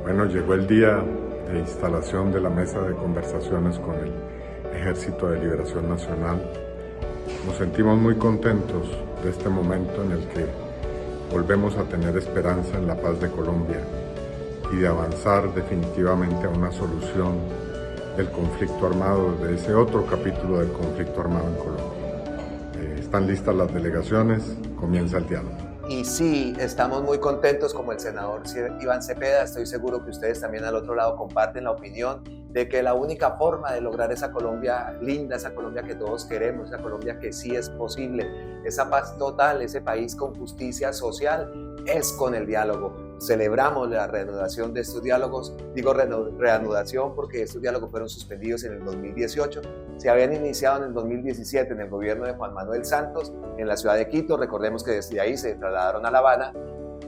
Bueno, llegó el día de instalación de la mesa de conversaciones con el Ejército de Liberación Nacional. Nos sentimos muy contentos de este momento en el que volvemos a tener esperanza en la paz de Colombia y de avanzar definitivamente a una solución del conflicto armado, de ese otro capítulo del conflicto armado en Colombia. Están listas las delegaciones, comienza el diálogo. Y sí, estamos muy contentos como el senador Iván Cepeda. Estoy seguro que ustedes también al otro lado comparten la opinión de que la única forma de lograr esa Colombia linda, esa Colombia que todos queremos, esa Colombia que sí es posible, esa paz total, ese país con justicia social, es con el diálogo. Celebramos la reanudación de estos diálogos. Digo reanudación porque estos diálogos fueron suspendidos en el 2018. Se habían iniciado en el 2017 en el gobierno de Juan Manuel Santos, en la ciudad de Quito. Recordemos que desde ahí se trasladaron a La Habana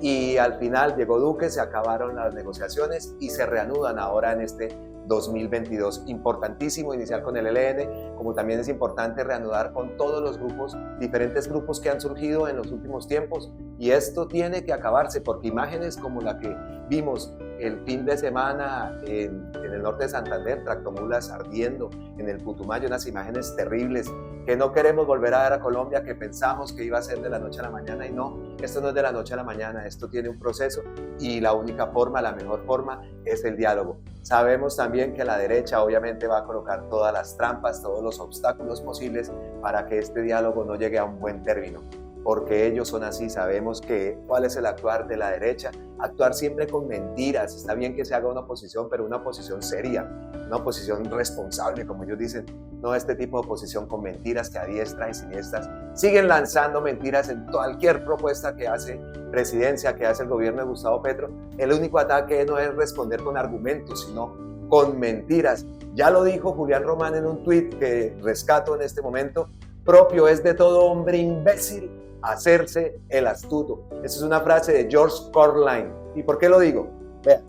y al final llegó Duque, se acabaron las negociaciones y se reanudan ahora en este 2022. Importantísimo iniciar con el ELN, como también es importante reanudar con todos los grupos, diferentes grupos que han surgido en los últimos tiempos, y esto tiene que acabarse porque imágenes como la que vimos el fin de semana en el norte de Santander, tractomulas ardiendo en el Putumayo, unas imágenes terribles que no queremos volver a dar a Colombia, que pensamos que iba a ser de la noche a la mañana, y no, esto no es de la noche a la mañana, esto tiene un proceso y la única forma, la mejor forma es el diálogo. Sabemos también que la derecha obviamente va a colocar todas las trampas, todos los obstáculos posibles para que este diálogo no llegue a un buen término, porque ellos son así. Sabemos que cuál es el actuar de la derecha, actuar siempre con mentiras. Está bien que se haga una oposición, pero una oposición seria, una oposición responsable, como ellos dicen, no este tipo de oposición con mentiras que a diestra y siniestras siguen lanzando mentiras en cualquier propuesta que hace presidencia, que hace el gobierno de Gustavo Petro. El único ataque no es responder con argumentos, sino con mentiras. Ya lo dijo Julián Román en un tuit que rescato en este momento: propio es de todo hombre imbécil hacerse el astuto. Esa es una frase de George Carlin. ¿Y por qué lo digo? Vean.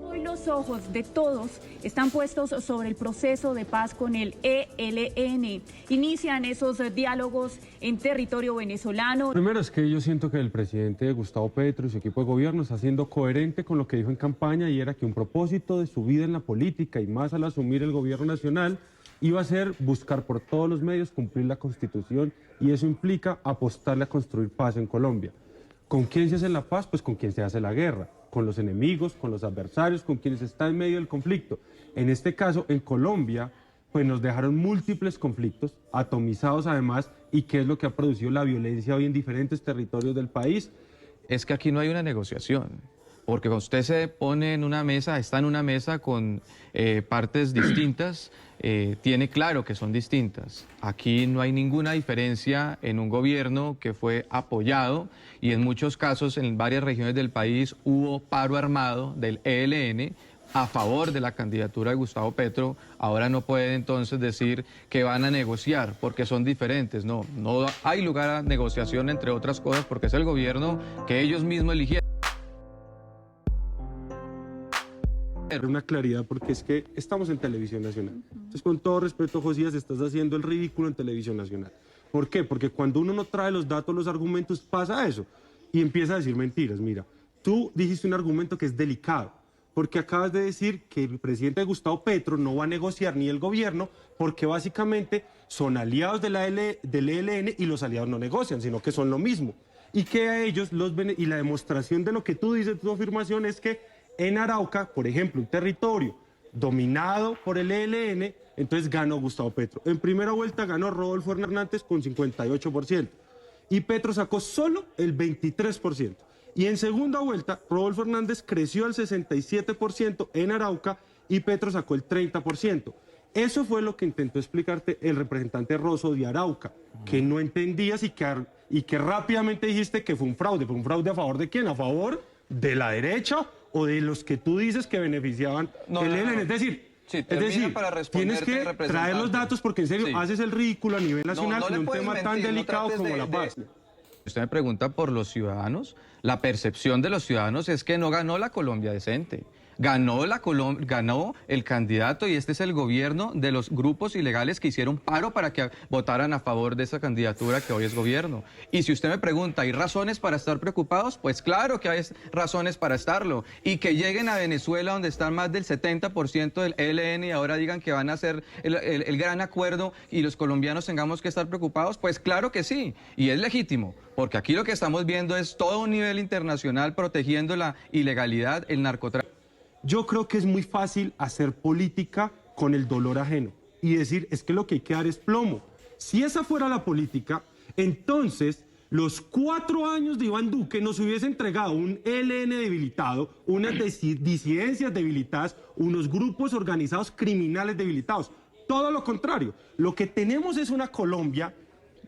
Hoy los ojos de todos están puestos sobre el proceso de paz con el ELN. Inician esos diálogos en territorio venezolano. Primero es que yo siento que el presidente Gustavo Petro y su equipo de gobierno está siendo coherente con lo que dijo en campaña, y era que un propósito de su vida en la política, y más al asumir el gobierno nacional, iba a ser buscar por todos los medios cumplir la Constitución, y eso implica apostarle a construir paz en Colombia. ¿Con quién se hace la paz? Pues con quien se hace la guerra, con los enemigos, con los adversarios, con quienes están en medio del conflicto. En este caso, en Colombia, pues nos dejaron múltiples conflictos, atomizados además, y qué es lo que ha producido la violencia hoy en diferentes territorios del país. Es que aquí no hay una negociación, porque cuando usted se pone en una mesa, está en una mesa con partes distintas, tiene claro que son distintas. Aquí no hay ninguna diferencia en un gobierno que fue apoyado, y en muchos casos en varias regiones del país hubo paro armado del ELN a favor de la candidatura de Gustavo Petro. Ahora no pueden entonces decir que van a negociar porque son diferentes. No hay lugar a negociación, entre otras cosas, porque es el gobierno que ellos mismos eligieron. Una claridad, porque es que estamos en Televisión Nacional. Entonces, con todo respeto, Josías, estás haciendo el ridículo en Televisión Nacional. ¿Por qué? Porque cuando uno no trae los datos, los argumentos, pasa eso y empieza a decir mentiras. Mira, tú dijiste un argumento que es delicado, porque acabas de decir que el presidente Gustavo Petro no va a negociar, ni el gobierno, porque básicamente son aliados del ELN, y los aliados no negocian, sino que son lo mismo. Y que a ellos y la demostración de lo que tú dices, tu afirmación, es que en Arauca, por ejemplo, un territorio dominado por el ELN, entonces ganó Gustavo Petro. En primera vuelta ganó Rodolfo Hernández con 58%, y Petro sacó solo el 23%. Y en segunda vuelta, Rodolfo Hernández creció al 67% en Arauca y Petro sacó el 30%. Eso fue lo que intentó explicarte el representante Rosso de Arauca, que no entendías y que rápidamente dijiste que fue un fraude. ¿Fue un fraude a favor de quién? ¿A favor de la derecha o de los que tú dices que beneficiaban el ELN? Es decir, sí, tienes que traer los datos, porque en serio haces el ridículo a nivel nacional en un tema tan delicado como la paz. Usted me pregunta por los ciudadanos. La percepción de los ciudadanos es que no ganó la Colombia decente. ganó el candidato y este es el gobierno de los grupos ilegales que hicieron paro para que votaran a favor de esa candidatura que hoy es gobierno. Y si usted me pregunta, ¿hay razones para estar preocupados? Pues claro que hay razones para estarlo. Y que lleguen a Venezuela, donde están más del 70% del ELN, y ahora digan que van a hacer el gran acuerdo y los colombianos tengamos que estar preocupados, pues claro que sí. Y es legítimo, porque aquí lo que estamos viendo es todo un nivel internacional protegiendo la ilegalidad, el narcotráfico. Yo creo que es muy fácil hacer política con el dolor ajeno y decir, es que lo que hay que dar es plomo. Si esa fuera la política, entonces los 4 años de Iván Duque nos hubiese entregado un ELN debilitado, unas disidencias debilitadas, unos grupos organizados criminales debilitados. Todo lo contrario, lo que tenemos es una Colombia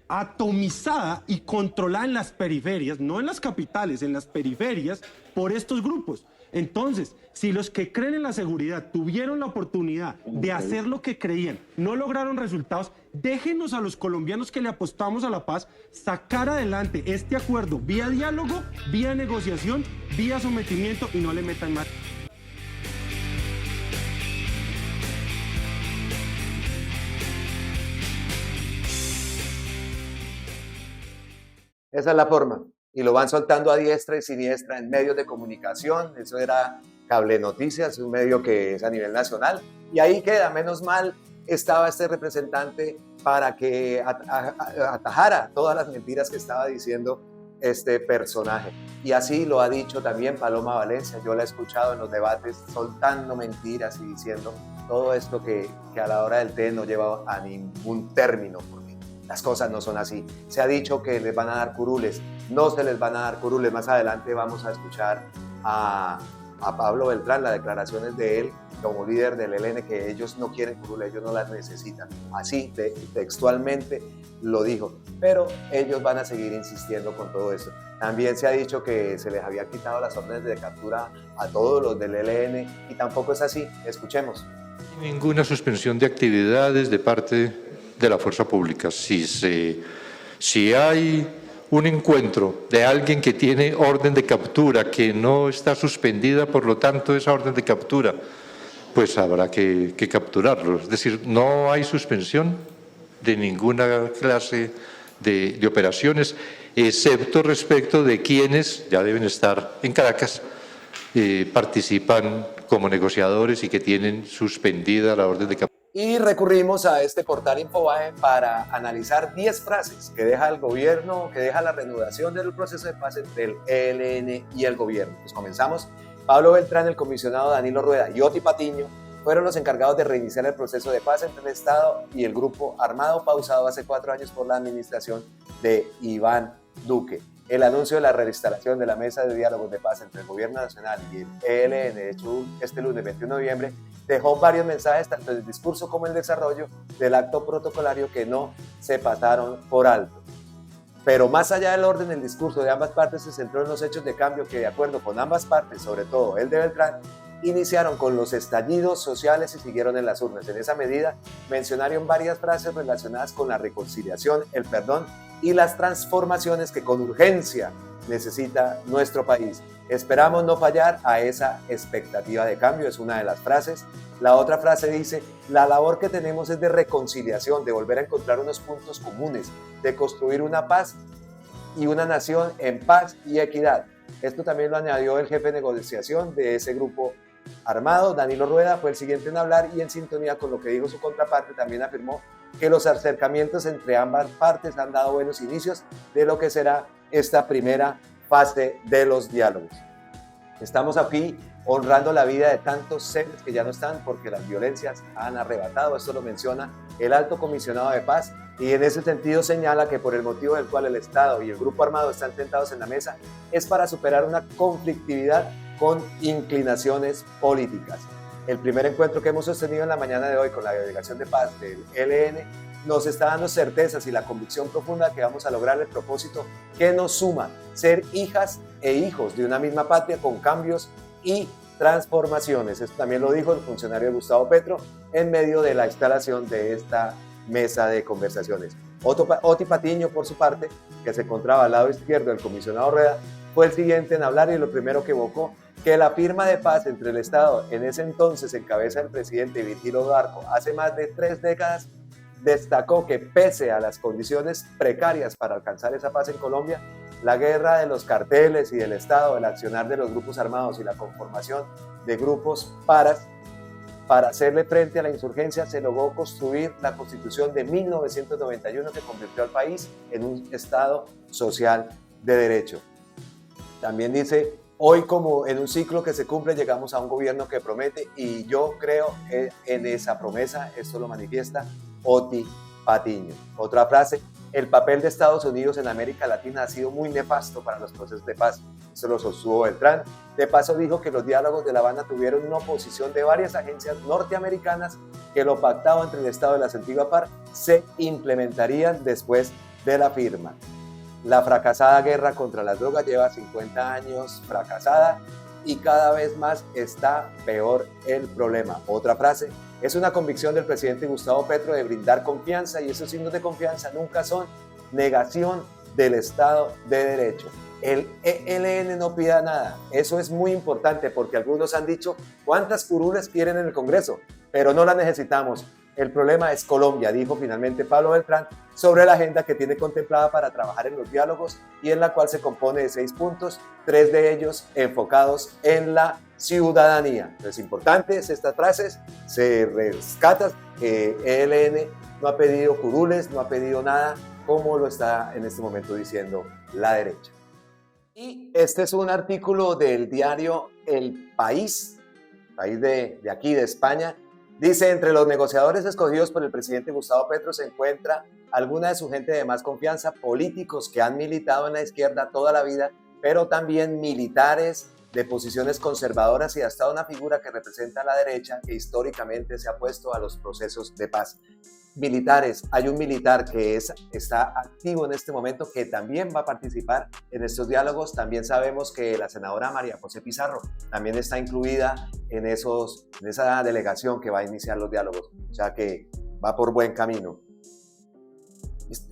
atomizada y controlada en las periferias, no en las capitales, en las periferias, por estos grupos. Entonces, si los que creen en la seguridad tuvieron la oportunidad de hacer lo que creían, no lograron resultados, déjenos a los colombianos que le apostamos a la paz sacar adelante este acuerdo vía diálogo, vía negociación, vía sometimiento y no le metan más. Esa es la forma. Y lo van soltando a diestra y siniestra en medios de comunicación. Eso era Cable Noticias, un medio que es a nivel nacional. Y ahí queda, menos mal, estaba este representante para que atajara todas las mentiras que estaba diciendo este personaje. Y así lo ha dicho también Paloma Valencia. Yo la he escuchado en los debates soltando mentiras y diciendo todo esto que a la hora del té no lleva a ningún término. Las cosas no son así. Se ha dicho que les van a dar curules, no se les van a dar curules. Más adelante vamos a escuchar a Pablo Beltrán, las declaraciones de él como líder del ELN, que ellos no quieren curules, ellos no las necesitan. Así textualmente lo dijo, pero ellos van a seguir insistiendo con todo esto. También se ha dicho que se les había quitado las órdenes de captura a todos los del ELN y tampoco es así. Escuchemos. Ninguna suspensión de actividades de parte de la fuerza pública. Si hay un encuentro de alguien que tiene orden de captura que no está suspendida, por lo tanto esa orden de captura, pues habrá que capturarlo. Es decir, no hay suspensión de ninguna clase de operaciones, excepto respecto de quienes ya deben estar en Caracas, participan como negociadores y que tienen suspendida la orden de captura. Y recurrimos a este portal Infobae para analizar 10 frases que deja el gobierno, que deja la reanudación del proceso de paz entre el ELN y el gobierno. Pues comenzamos. Pablo Beltrán, el comisionado Danilo Rueda y Oti Patiño fueron los encargados de reiniciar el proceso de paz entre el Estado y el grupo armado pausado hace 4 años por la administración de Iván Duque. El anuncio de la reinstalación de la mesa de diálogo de paz entre el gobierno nacional y el ELN, de hecho este lunes 21 de noviembre, dejó varios mensajes, tanto en el discurso como en el desarrollo del acto protocolario, que no se pasaron por alto. Pero más allá del orden, el discurso de ambas partes se centró en los hechos de cambio que, de acuerdo con ambas partes, sobre todo el de Beltrán, iniciaron con los estallidos sociales y siguieron en las urnas. En esa medida, mencionaron varias frases relacionadas con la reconciliación, el perdón y las transformaciones que con urgencia necesita nuestro país. Esperamos no fallar a esa expectativa de cambio, es una de las frases. La otra frase dice, la labor que tenemos es de reconciliación, de volver a encontrar unos puntos comunes, de construir una paz y una nación en paz y equidad. Esto también lo añadió el jefe de negociación de ese grupo armado, Danilo Rueda, fue el siguiente en hablar y en sintonía con lo que dijo su contraparte también afirmó que los acercamientos entre ambas partes han dado buenos inicios de lo que será esta primera fase de los diálogos. Estamos aquí honrando la vida de tantos seres que ya no están porque las violencias han arrebatado, esto lo menciona el alto comisionado de paz y en ese sentido señala que por el motivo del cual el Estado y el grupo armado están sentados en la mesa es para superar una conflictividad con inclinaciones políticas. El primer encuentro que hemos sostenido en la mañana de hoy con la delegación de paz del ELN nos está dando certezas y la convicción profunda que vamos a lograr el propósito que nos suma, ser hijas e hijos de una misma patria con cambios y transformaciones. Esto también lo dijo el funcionario Gustavo Petro en medio de la instalación de esta mesa de conversaciones. Oti Patiño, por su parte, que se encontraba al lado izquierdo del comisionado Rueda, fue el siguiente en hablar y lo primero que evocó que la firma de paz entre el Estado, en ese entonces en cabeza del presidente Virgilio Barco, hace más de 3 décadas, destacó que pese a las condiciones precarias para alcanzar esa paz en Colombia, la guerra de los carteles y del Estado, el accionar de los grupos armados y la conformación de grupos para hacerle frente a la insurgencia, se logró construir la Constitución de 1991 que convirtió al país en un Estado social de derecho. También dice, hoy como en un ciclo que se cumple llegamos a un gobierno que promete, y yo creo en esa promesa. Esto lo manifiesta Oti Patiño. Otra frase: el papel de Estados Unidos en América Latina ha sido muy nefasto para los procesos de paz. Eso lo sostuvo Beltrán. De paso dijo que los diálogos de La Habana tuvieron una oposición de varias agencias norteamericanas, que lo pactado entre el Estado y las antiguas FARC se implementarían después de la firma. La fracasada guerra contra las drogas lleva 50 años fracasada y cada vez más está peor el problema. Otra frase: es una convicción del presidente Gustavo Petro de brindar confianza, y esos signos de confianza nunca son negación del Estado de Derecho. El ELN no pida nada. Eso es muy importante porque algunos han dicho cuántas curules quieren en el Congreso, pero no las necesitamos. El problema es Colombia, dijo finalmente Pablo Beltrán sobre la agenda que tiene contemplada para trabajar en los diálogos, y en la cual se compone de 6 puntos, 3 de ellos enfocados en la ciudadanía. Entonces, importantes estas frases, se rescata que ELN no ha pedido curules, no ha pedido nada, como lo está en este momento diciendo la derecha. Y este es un artículo del diario El País de aquí de España. Dice, entre los negociadores escogidos por el presidente Gustavo Petro se encuentra alguna de su gente de más confianza, políticos que han militado en la izquierda toda la vida, pero también militares de posiciones conservadoras y hasta una figura que representa a la derecha que históricamente se ha opuesto a los procesos de paz. Militares, hay un militar que está activo en este momento, que también va a participar en estos diálogos. También sabemos que la senadora María José Pizarro también está incluida en esa delegación que va a iniciar los diálogos, o sea que va por buen camino.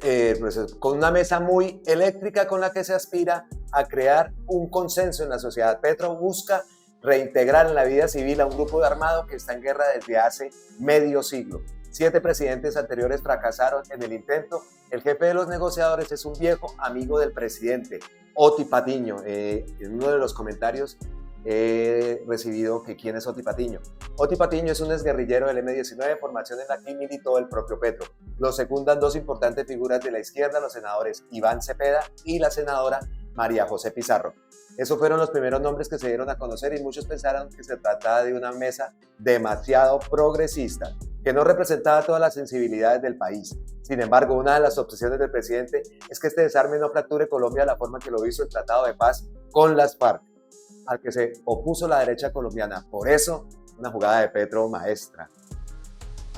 Pues, con una mesa muy eléctrica con la que se aspira a crear un consenso en la sociedad. Petro busca reintegrar en la vida civil a un grupo de armado que está en guerra desde hace medio siglo. 7 presidentes anteriores fracasaron en el intento. El jefe de los negociadores es un viejo amigo del presidente, Oti Patiño. En uno de los comentarios he recibido que quién es Oti Patiño. Oti Patiño es un exguerrillero del M-19, formación en la que militó el propio Petro. Lo secundan 2 importantes figuras de la izquierda, los senadores Iván Cepeda y la senadora María José Pizarro. Esos fueron los primeros nombres que se dieron a conocer, y muchos pensaron que se trataba de una mesa demasiado progresista, que no representaba todas las sensibilidades del país. Sin embargo, una de las obsesiones del presidente es que este desarme no fracture Colombia de la forma que lo hizo el Tratado de Paz con las FARC, al que se opuso la derecha colombiana. Por eso, una jugada de Petro maestra.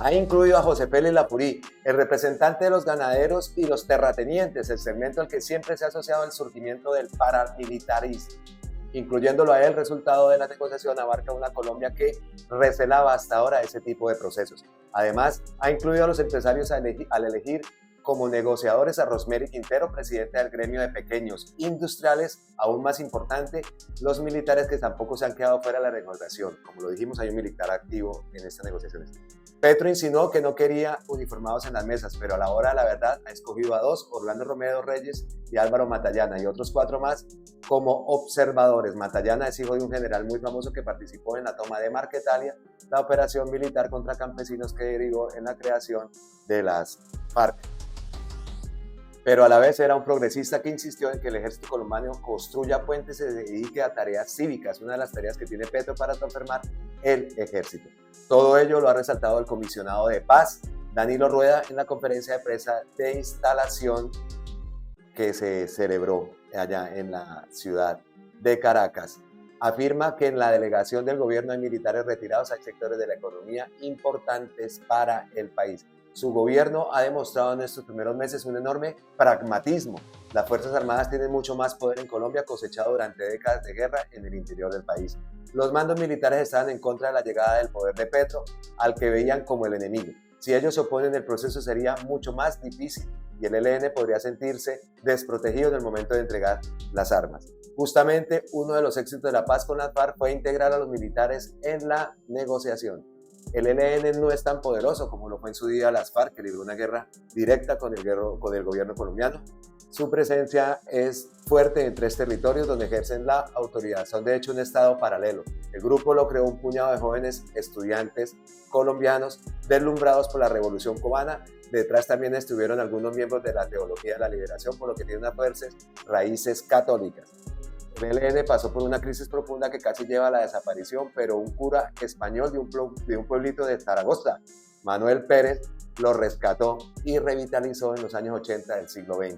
Ha incluido a José Félix Lapurí, el representante de los ganaderos y los terratenientes, el segmento al que siempre se ha asociado el surgimiento del paramilitarismo. Incluyéndolo a él, el resultado de la negociación abarca una Colombia que recelaba hasta ahora ese tipo de procesos. Además, ha incluido a los empresarios al elegir como negociadores a Rosemary Quintero, presidenta del gremio de pequeños industriales. Aún más importante, los militares, que tampoco se han quedado fuera de la negociación. Como lo dijimos, hay un militar activo en estas negociaciones. Petro insinuó que no quería uniformados en las mesas, pero a la hora de la verdad ha escogido a 2, Orlando Romero Reyes y Álvaro Matallana, y otros 4 más como observadores. Matallana es hijo de un general muy famoso que participó en la toma de Marquetalia, la operación militar contra campesinos que derivó en la creación de las FARC. Pero a la vez era un progresista que insistió en que el ejército colombiano construya puentes y se dedique a tareas cívicas, una de las tareas que tiene Petro para transformar el ejército. Todo ello lo ha resaltado el comisionado de paz, Danilo Rueda, en la conferencia de prensa de instalación que se celebró allá en la ciudad de Caracas. Afirma que en la delegación del gobierno hay militares retirados, hay sectores de la economía importantes para el país. Su gobierno ha demostrado en estos primeros meses un enorme pragmatismo. Las Fuerzas Armadas tienen mucho más poder en Colombia, cosechado durante décadas de guerra en el interior del país. Los mandos militares estaban en contra de la llegada del poder de Petro, al que veían como el enemigo. Si ellos se oponen, el proceso sería mucho más difícil y el ELN podría sentirse desprotegido en el momento de entregar las armas. Justamente uno de los éxitos de la paz con las FARC fue integrar a los militares en la negociación. El ELN no es tan poderoso como lo fue en su día las FARC, que libró una guerra directa con el gobierno colombiano. Su presencia es fuerte en 3 territorios donde ejercen la autoridad. Son de hecho un estado paralelo. El grupo lo creó un puñado de jóvenes estudiantes colombianos deslumbrados por la Revolución Cubana. Detrás también estuvieron algunos miembros de la Teología de la Liberación, por lo que tiene unas fuertes raíces católicas. El ELN pasó por una crisis profunda que casi lleva a la desaparición, pero un cura español de un pueblito de Zaragoza, Manuel Pérez, lo rescató y revitalizó en los años 80 del siglo XX.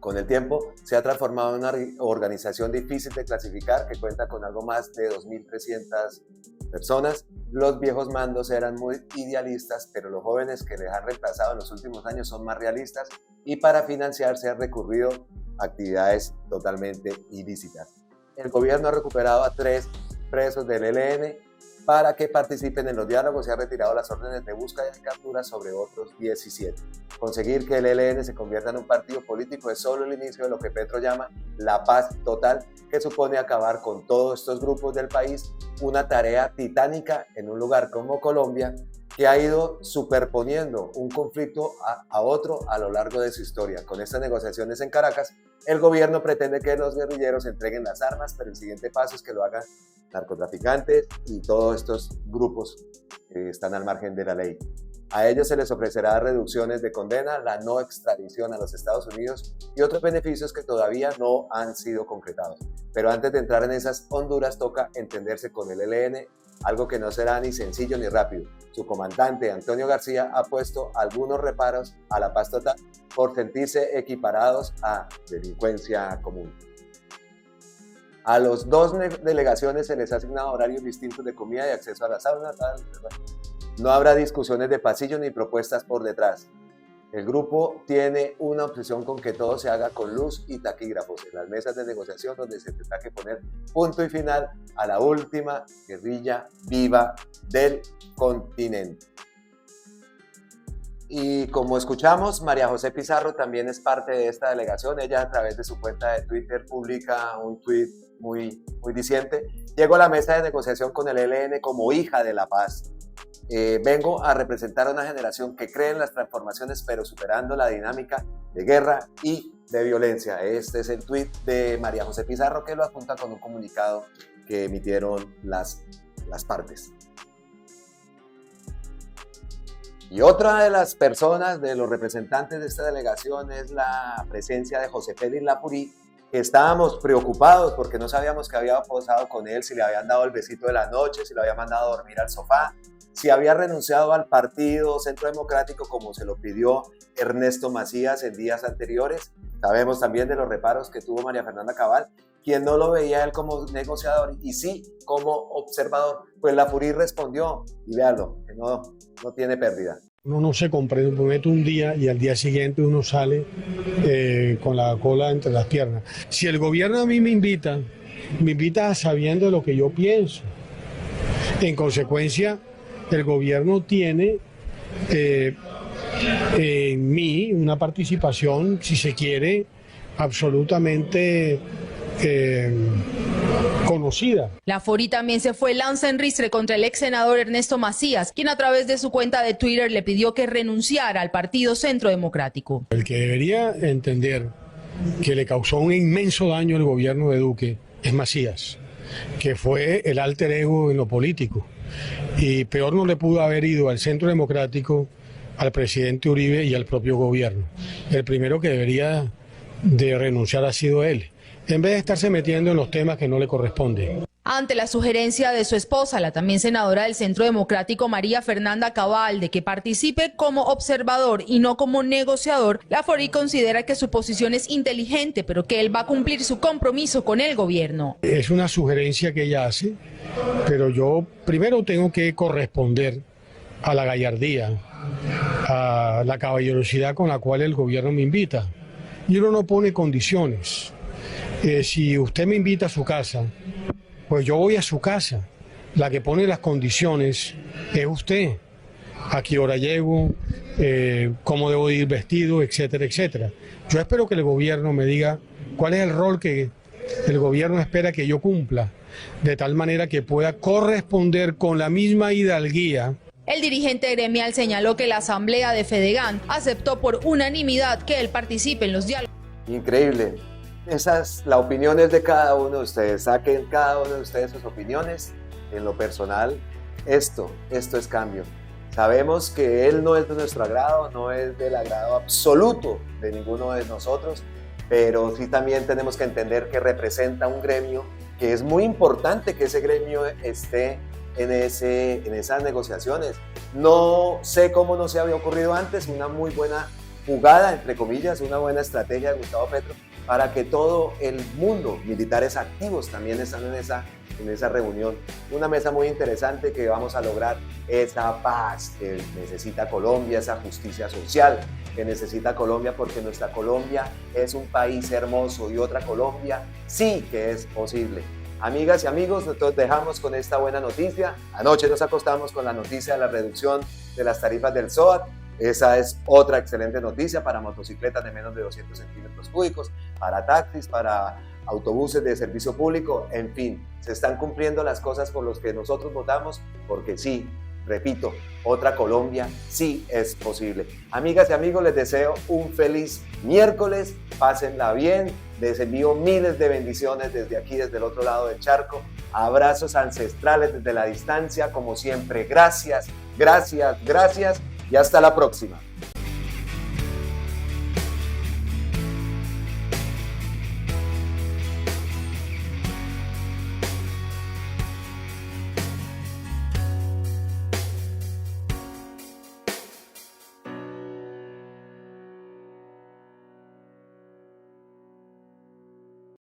Con el tiempo se ha transformado en una organización difícil de clasificar que cuenta con algo más de 2.300 personas. Los viejos mandos eran muy idealistas, pero los jóvenes que les han reemplazado en los últimos años son más realistas y para financiarse han recurrido a actividades totalmente ilícitas. El gobierno ha recuperado a 3 presos del ELN para que participen en los diálogos y ha retirado las órdenes de búsqueda y captura sobre otros 17. Conseguir que el ELN se convierta en un partido político es solo el inicio de lo que Petro llama la paz total, que supone acabar con todos estos grupos del país, una tarea titánica en un lugar como Colombia, que ha ido superponiendo un conflicto a otro a lo largo de su historia. Con estas negociaciones en Caracas, el gobierno pretende que los guerrilleros entreguen las armas, pero el siguiente paso es que lo hagan narcotraficantes y todos estos grupos que están al margen de la ley. A ellos se les ofrecerá reducciones de condena, la no extradición a los Estados Unidos y otros beneficios que todavía no han sido concretados. Pero antes de entrar en esas honduras toca entenderse con el ELN, algo que no será ni sencillo ni rápido. Su comandante, Antonio García, ha puesto algunos reparos a la paz total por sentirse equiparados a delincuencia común. A los 2 delegaciones se les ha asignado horarios distintos de comida y acceso a la sauna. No habrá discusiones de pasillo ni propuestas por detrás. El grupo tiene una obsesión con que todo se haga con luz y taquígrafos en las mesas de negociación, donde se tendrá que poner punto y final a la última guerrilla viva del continente. Y como escuchamos, María José Pizarro también es parte de esta delegación. Ella a través de su cuenta de Twitter publica un tweet muy diciente. Llego a la mesa de negociación con el ELN como hija de la paz. Vengo a representar a una generación que cree en las transformaciones, pero superando la dinámica de guerra y de violencia. Este es el tuit de María José Pizarro, que lo apunta con un comunicado que emitieron las partes. Y otra de las personas, de los representantes de esta delegación, es la presencia de José Félix Lapurí, que estábamos preocupados porque no sabíamos qué había pasado con él, si le habían dado el besito de la noche, si lo habían mandado a dormir al sofá, si había renunciado al partido Centro Democrático como se lo pidió Ernesto Macías en días anteriores. Sabemos también de los reparos que tuvo María Fernanda Cabal, quien no lo veía él como negociador y sí como observador. Pues Lapurí respondió, y véanlo, que no tiene pérdida. Uno no se compromete un día y al día siguiente uno sale con la cola entre las piernas. Si el gobierno a mí me invita sabiendo lo que yo pienso. En consecuencia, el gobierno tiene en mí una participación, si se quiere, absolutamente conocida. Lapurí también se fue lanza en ristre contra el ex senador Ernesto Macías, quien a través de su cuenta de Twitter le pidió que renunciara al partido Centro Democrático. El que debería entender que le causó un inmenso daño al gobierno de Duque es Macías, que fue el alter ego en lo político. Y peor no le pudo haber ido al Centro Democrático, al presidente Uribe y al propio gobierno. El primero que debería de renunciar ha sido él, en vez de estarse metiendo en los temas que no le corresponden. Ante la sugerencia de su esposa, la también senadora del Centro Democrático María Fernanda Cabal, de que participe como observador y no como negociador, Lapurí considera que su posición es inteligente, pero que él va a cumplir su compromiso con el gobierno. Es una sugerencia que ella hace, pero yo primero tengo que corresponder a la gallardía, a la caballerosidad con la cual el gobierno me invita. Y uno no pone condiciones. Si usted me invita a su casa, pues yo voy a su casa. La que pone las condiciones es usted. A qué hora llego, cómo debo ir vestido, etcétera, etcétera. Yo espero que el gobierno me diga cuál es el rol que el gobierno espera que yo cumpla, de tal manera que pueda corresponder con la misma hidalguía. El dirigente gremial señaló que la asamblea de Fedegan aceptó por unanimidad que él participe en los diálogos. Increíble. La opinión es de cada uno de ustedes. Saquen cada uno de ustedes sus opiniones. En lo personal, esto es cambio. Sabemos que él no es de nuestro agrado, no es del agrado absoluto de ninguno de nosotros, pero sí también tenemos que entender que representa un gremio, que es muy importante que ese gremio esté en esas negociaciones. No sé cómo no se había ocurrido antes, una muy buena jugada, entre comillas, una buena estrategia de Gustavo Petro para que todo el mundo, militares activos también están en esa reunión. Una mesa muy interesante que vamos a lograr esa paz que necesita Colombia, esa justicia social que necesita Colombia, porque nuestra Colombia es un país hermoso y otra Colombia sí que es posible. Amigas y amigos, nosotros dejamos con esta buena noticia. Anoche nos acostamos con la noticia de la reducción de las tarifas del SOAT. Esa es otra excelente noticia para motocicletas de menos de 200 centímetros cúbicos, para taxis, para autobuses de servicio público, en fin, se están cumpliendo las cosas por las que nosotros votamos, porque sí, repito, otra Colombia sí es posible. Amigas y amigos, les deseo un feliz miércoles, pásenla bien, les envío miles de bendiciones desde aquí, desde el otro lado del charco, abrazos ancestrales desde la distancia, como siempre, gracias, gracias, gracias y hasta la próxima.